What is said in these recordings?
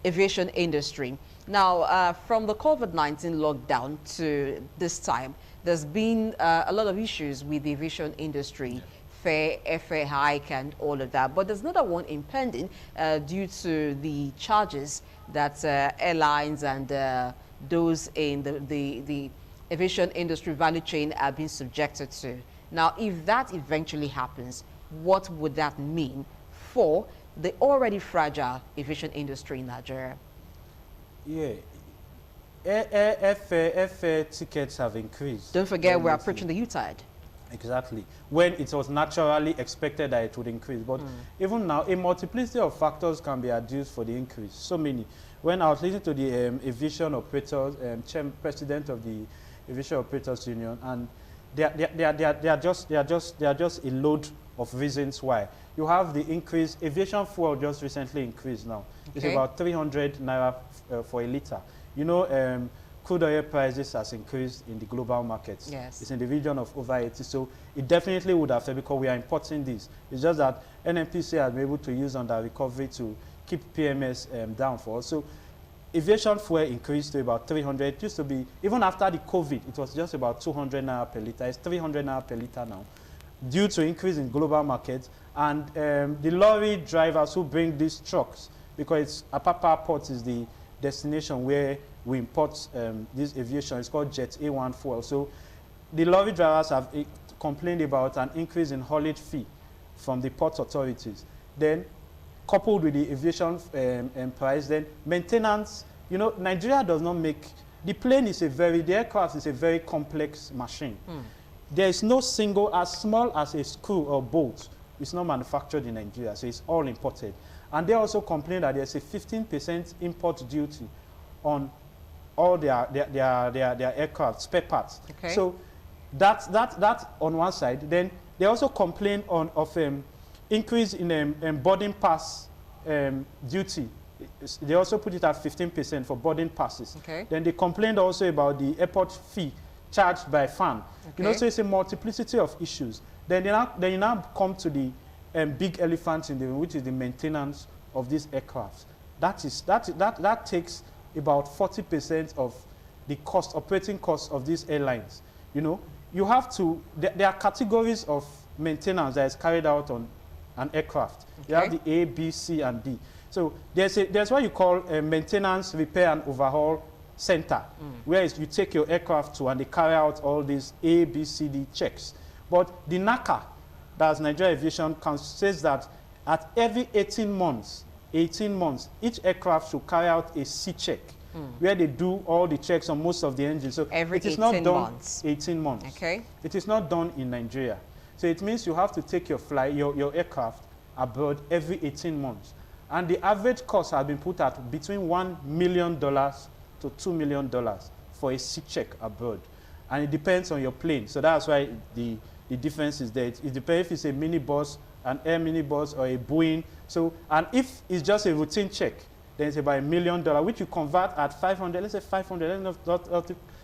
aviation industry. Now, from the COVID-19 lockdown to this time, there's been a lot of issues with the aviation industry, fare, airfare hike and all of that. But there's another one impending due to the charges that airlines and those in the aviation industry value chain are being subjected to. Now, if that eventually happens, what would that mean for the already fragile aviation industry in Nigeria? Yeah, airfare tickets have increased. Don't forget, we're approaching the U-tide. Exactly. When it was naturally expected that it would increase. But even now, a multiplicity of factors can be adduced for the increase. So many. When I was listening to the aviation operators, president of the Aviation Operators Union, and they are just a load of reasons why. You have the increase. Aviation fuel just recently increased now. It's about 300 naira for a liter. You know, crude oil prices has increased in the global markets. Yes. It's in the region of over 80. So it definitely would affect because we are importing this. It's just that NNPC has been able to use under recovery to keep PMS down for us. So aviation fuel increased to about 300. It used to be, even after the COVID, it was just about 200 naira per liter. It's 300 naira per liter now, due to increase in global markets. And the lorry drivers who bring these trucks, because Apapa Port is the destination where we import this aviation. It's called Jet A1 fuel. So the lorry drivers have complained about an increase in haulage fee from the port authorities. Then, coupled with the aviation price, then maintenance. You know, Nigeria does not make, the aircraft is a very complex machine. There is no single, as small as a screw or bolt, it's not manufactured in Nigeria, so it's all imported. And they also complain that there's a 15% import duty on all their aircraft, spare parts. Okay. So that's on one side. Then they also complain of increase in boarding pass duty. They also put it at 15% for boarding passes. Okay. Then they complained also about the airport fee charged by FAN. Okay. You know, so it's a multiplicity of issues. Then you now come to the big elephant in the room, which is the maintenance of these aircrafts. That takes about 40% of the operating cost of these airlines. You know, you have to, there are categories of maintenance that is carried out on an aircraft. Okay. You have the A, B, C, and D. So there's what you call a maintenance, repair, and overhaul center, where you take your aircraft to and they carry out all these A, B, C, D checks. But the NACA, that's Nigeria Aviation Council, says that at every 18 months, each aircraft should carry out a C check, where they do all the checks on most of the engines. So every it is 18 not done months. 18 months. Okay. It is not done in Nigeria. So it means you have to take your aircraft abroad every 18 months. And the average cost has been put at between $1 million to $2 million for a C check abroad. And it depends on your plane. So that's why the difference is there. It depends if it's a minibus, an air minibus, or a Boeing. So, and if it's just a routine check, then it's about $1 million, which you convert at 500. Let's say 500.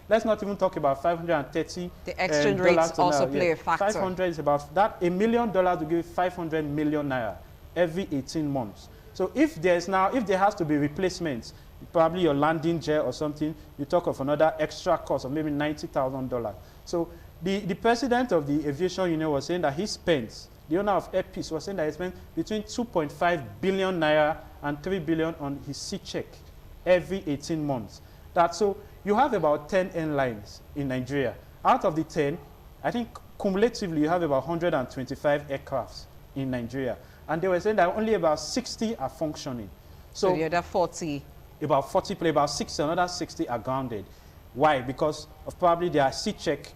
Let's not even talk about 530. The exchange rates also play a factor. 500 is about that. $1 million will give you 500 million naira every 18 months. So if there has to be replacements, probably your landing gear or something, you talk of another extra cost of maybe $90,000. So the president of the aviation union was saying that he spends, the owner of Air Peace was saying that he spent between 2.5 billion naira and 3 billion on his C check every 18 months. So you have about 10 airlines in Nigeria. Out of the 10, I think cumulatively you have about 125 aircrafts in Nigeria. And they were saying that only about 60 are functioning. So the other 40? About 40 play, about 60, another 60 are grounded. Why? Because of probably their C check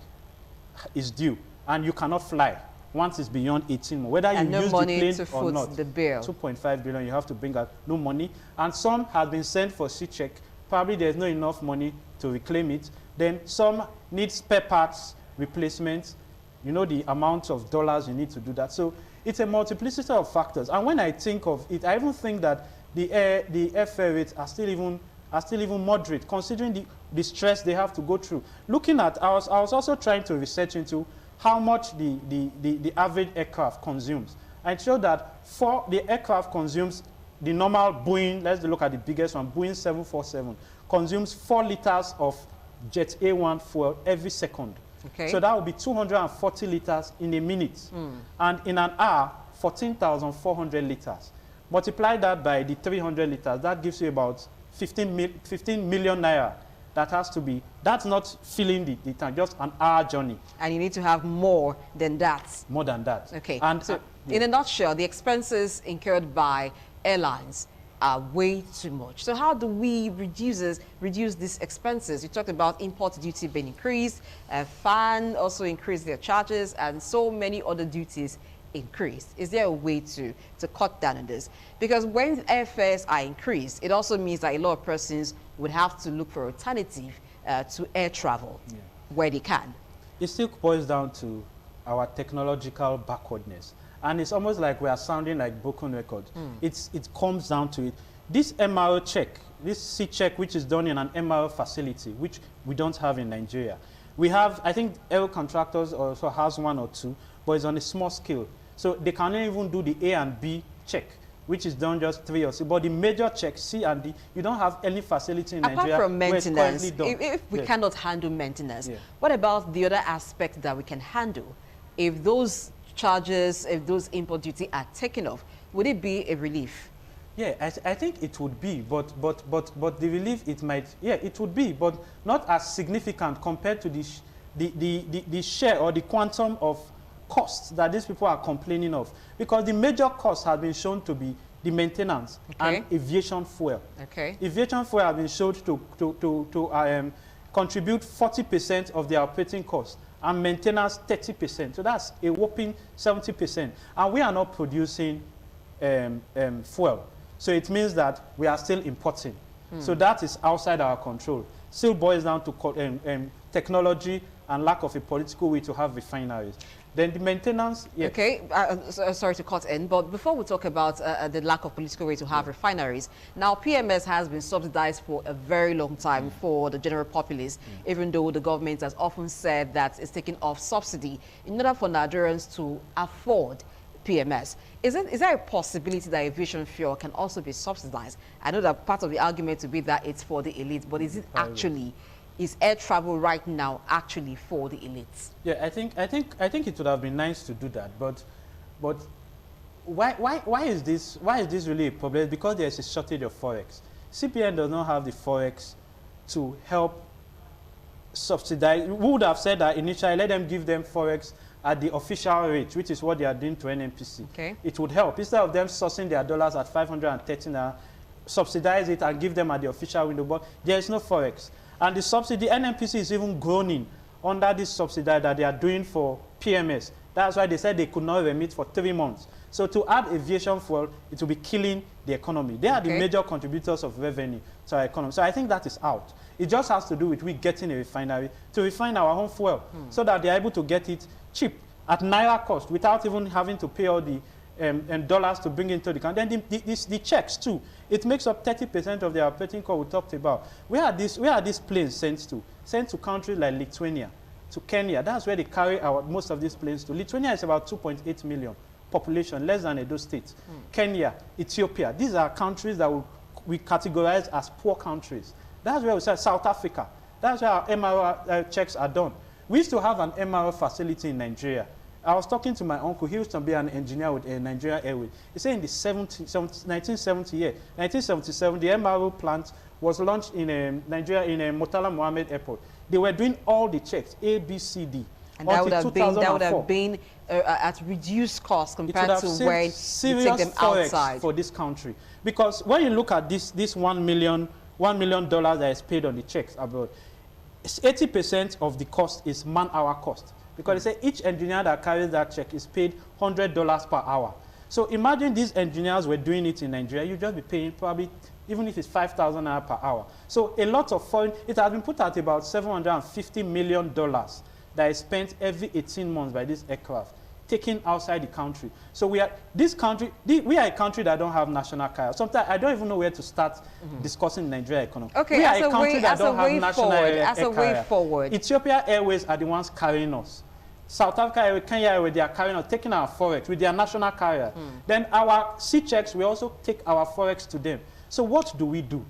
is due, and you cannot fly once it's beyond 18 months. Whether you use the plane or not, the bill. 2.5 billion, you have to bring out no money. And some have been sent for C check. Probably there's not enough money to reclaim it. Then some need spare parts replacements. You know the amount of dollars you need to do that. So it's a multiplicity of factors. And when I think of it, I even think that the airfare rates are still even moderate, considering the stress they have to go through. Looking at, I was also trying to research into how much the average aircraft consumes. I showed that the aircraft consumes the normal Boeing, let's look at the biggest one, Boeing 747, consumes 4 liters of Jet A1 fuel every second. Okay. So that would be 240 liters in a minute. And in an hour, 14,400 liters. Multiply that by the 300 liters, that gives you about 15 million naira. That has to be, that's not filling the tank, just an hour journey. And you need to have more than that. More than that. Okay. And so in a nutshell, the expenses incurred by airlines are way too much. So how do we reduce these expenses? You talked about import duty being increased, FAN also increased their charges, and so many other duties increased. Is there a way to cut down on this? Because when airfares are increased, it also means that a lot of persons would have to look for alternative to air travel where they can. It still boils down to our technological backwardness. And it's almost like we are sounding like broken records. It comes down to it. This MRO check, this C check, which is done in an MRO facility, which we don't have in Nigeria. We have, I think, air contractors also has 1 or 2, but it's on a small scale. So they cannot even do the A and B check, which is done just 3 or 6. But the major check, C and D, you don't have any facility in Nigeria. Apart from maintenance, if we cannot handle maintenance, what about the other aspects that we can handle? If those charges, if those import duty are taken off, would it be a relief? Yeah, I think it would be, but the relief, it might, it would be, but not as significant compared to the share or the quantum of costs that these people are complaining of. Because the major costs have been shown to be the maintenance and aviation fuel. Okay. Aviation fuel have been shown to contribute 40% of the operating costs, and maintenance 30%. So that's a whopping 70%. And we are not producing fuel. So it means that we are still importing. So that is outside our control. Still boils down to technology and lack of a political way to have refineries. Then the maintenance, Okay, sorry to cut in, but before we talk about the lack of political way to have refineries, now PMS has been subsidized for a very long time for the general populace, even though the government has often said that it's taking off subsidy in order for Nigerians to afford PMS. Is there a possibility that aviation fuel can also be subsidized? I know that part of the argument to be that it's for the elite, but is it actually, is air travel right now actually for the elites? Yeah, I think it would have been nice to do that, but why is this really a problem? Because there's a shortage of forex. CPN does not have the forex to help subsidize. We would have said that initially, let them give them forex at the official rate, which is what they are doing to NNPC. Okay. It would help. Instead of them sourcing their dollars at 513 naira, subsidize it and give them at the official window. But there is no forex. And the subsidy, NNPC is even groaning under this subsidy that they are doing for PMS. That's why they said they could not remit for 3 months. So to add aviation fuel, it will be killing the economy. They are the major contributors of revenue to our economy. So I think that is out. It just has to do with we getting a refinery to refine our own fuel so that they are able to get it cheap at naira cost without even having to pay all the dollars to bring into the country. Then the checks too. It makes up 30% of the operating cost we talked about. Where are these planes sent to? Sent to countries like Lithuania, to Kenya. That's where they carry most of these planes to. Lithuania is about 2.8 million population, less than Edo State. Kenya, Ethiopia. These are countries that we categorize as poor countries. That's where we say South Africa. That's where our MRO checks are done. We used to have an MRO facility in Nigeria. I was talking to my uncle. He used to be an engineer with Nigeria Airways. He said in the 1977, the MRO plant was launched in Nigeria in Murtala Mohammed Airport. They were doing all the checks, A, B, C, D. And that would have been at reduced cost compared to where you take them outside. For this country. Because when you look at this $1 million that is paid on the checks abroad, 80% of the cost is man-hour cost. Because they say each engineer that carries that check is paid $100 per hour. So imagine these engineers were doing it in Nigeria, you'd just be paying probably, even if it's 5,000 naira per hour. So a lot of foreign, it has been put at about $750 million that is spent every 18 months by this aircraft, taken outside the country. So we are we are a country that don't have national carrier. Sometimes I don't even know where to start discussing Nigeria economy. Okay, we are a country that don't have national carrier. Ethiopia Airways are the ones carrying us. South Africa Airways, Kenya Airways, they are carrying out, taking our forex with their national carrier. Then our sea checks, we also take our forex to them. So what do we do?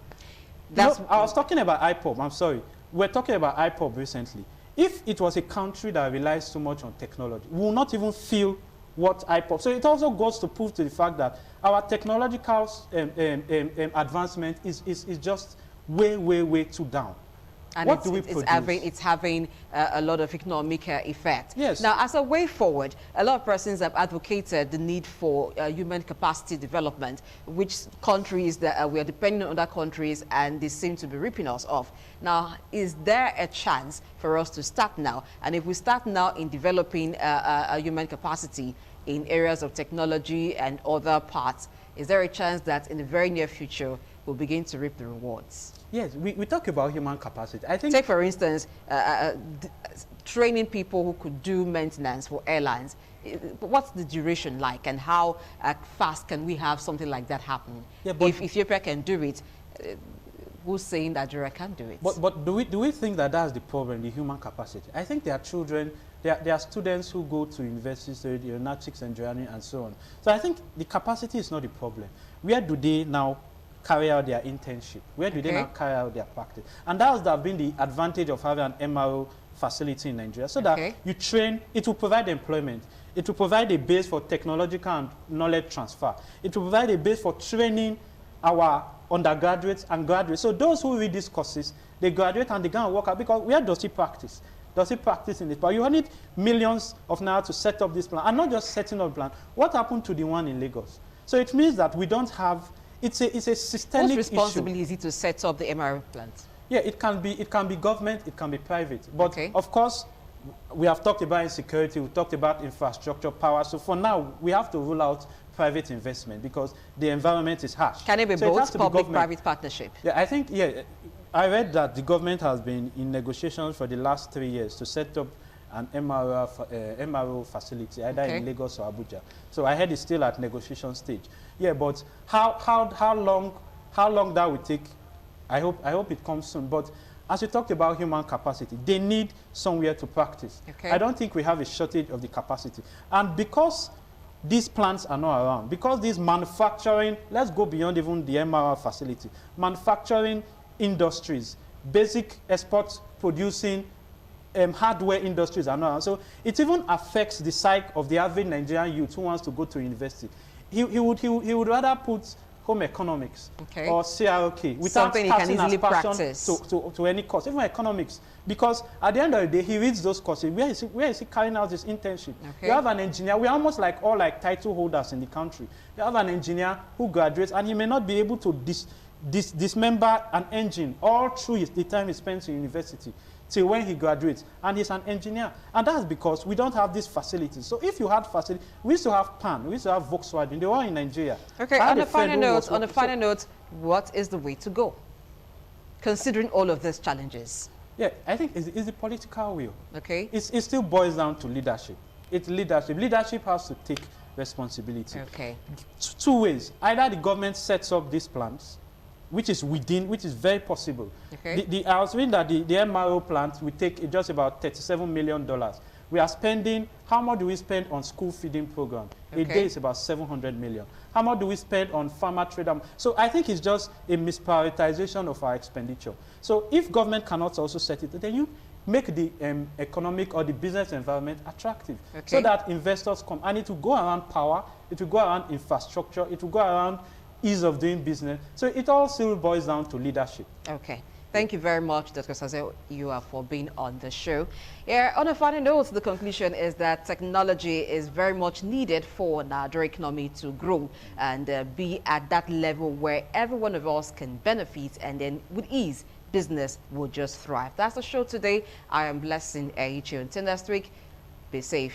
I was talking about IPOB, I'm sorry. We're talking about IPOB recently. If it was a country that relies so much on technology, we will not even feel what IPOB. So it also goes to prove to the fact that our technological advancement is just way, way, way too down. And what do we produce? It's having a lot of economic effect. Yes. Now, as a way forward, a lot of persons have advocated the need for human capacity development, which countries that we are depending on other countries, and they seem to be ripping us off. Now, is there a chance for us to start now? And if we start now in developing a human capacity in areas of technology and other parts, is there a chance that in the very near future we'll begin to reap the rewards? Yes, we talk about human capacity. I think, take for instance, training people who could do maintenance for airlines. What's the duration like, and how fast can we have something like that happen? Yeah, if Ethiopia can do it, who's saying that Nigeria can't do it? But do we think that that's the problem, the human capacity? I think there are children, there are students who go to universities, study aeronautics, engineering, and so on. So I think the capacity is not the problem. Where do they now carry out their internship? Where do they now carry out their practice? And that has been the advantage of having an MRO facility in Nigeria, so that you train, it will provide employment. It will provide a base for technological and knowledge transfer. It will provide a base for training our undergraduates and graduates. So those who read these courses, they graduate and they go and work out, because where does he practice? Does he practice in this? But you need millions of naira to set up this plan. And not just setting up the plan. What happened to the one in Lagos? So it means that we don't have, it's a systemic issue. Whose responsibility is it to set up the MRO plant? Yeah, it can be government, it can be private. But of course, we have talked about insecurity, we talked about infrastructure, power. So for now, we have to rule out private investment because the environment is harsh. Can it be both public-private partnership? Yeah, I think, I read that the government has been in negotiations for the last 3 years to set up an MRO facility, either in Lagos or Abuja. So I heard it's still at negotiation stage. Yeah, but how long that will take, I hope it comes soon. But as we talked about human capacity, they need somewhere to practice. I don't think we have a shortage of the capacity. And because these plants are not around, because these manufacturing, let's go beyond even the MRO facility, manufacturing industries, basic export producing hardware industries are not around. So it even affects the psyche of the average Nigerian youth who wants to go to university. He would rather put home economics or CRK without something he can easily practice to any course, even economics. Because at the end of the day, he reads those courses. Where is he carrying out his internship? You have an engineer. We're almost like all like title holders in the country. You have an engineer who graduates, and he may not be able to dismember an engine all through the time he spends in university till when he graduates, and he's an engineer. And that's because we don't have these facilities. So if you had facilities, we used to have PAN, we used to have Volkswagen, they were in Nigeria. Okay, on the final note, what is the way to go, considering all of these challenges? Yeah, I think it's the political will. Okay. It still boils down to leadership. It's leadership. Leadership has to take responsibility. Okay. Two ways. Either the government sets up these plans, which is very possible. Okay. I was reading that the MRO plant will take just about $37 million. We are spending, how much do we spend on school feeding program? A day is about 700 million. How much do we spend on farmer trade? So I think it's just a misprioritization of our expenditure. So if government cannot also set it, then you make the economic or the business environment attractive so that investors come. And it will go around power, it will go around infrastructure, it will go around ease of doing business. So it all still boils down to leadership. Okay. Thank you very much, Dr. Saze, for being on the show. Yeah, on a final note, the conclusion is that technology is very much needed for Nigerian economy to grow and be at that level where every one of us can benefit, and then with ease, business will just thrive. That's the show today. I am Blessing Aviation. Until next week, be safe.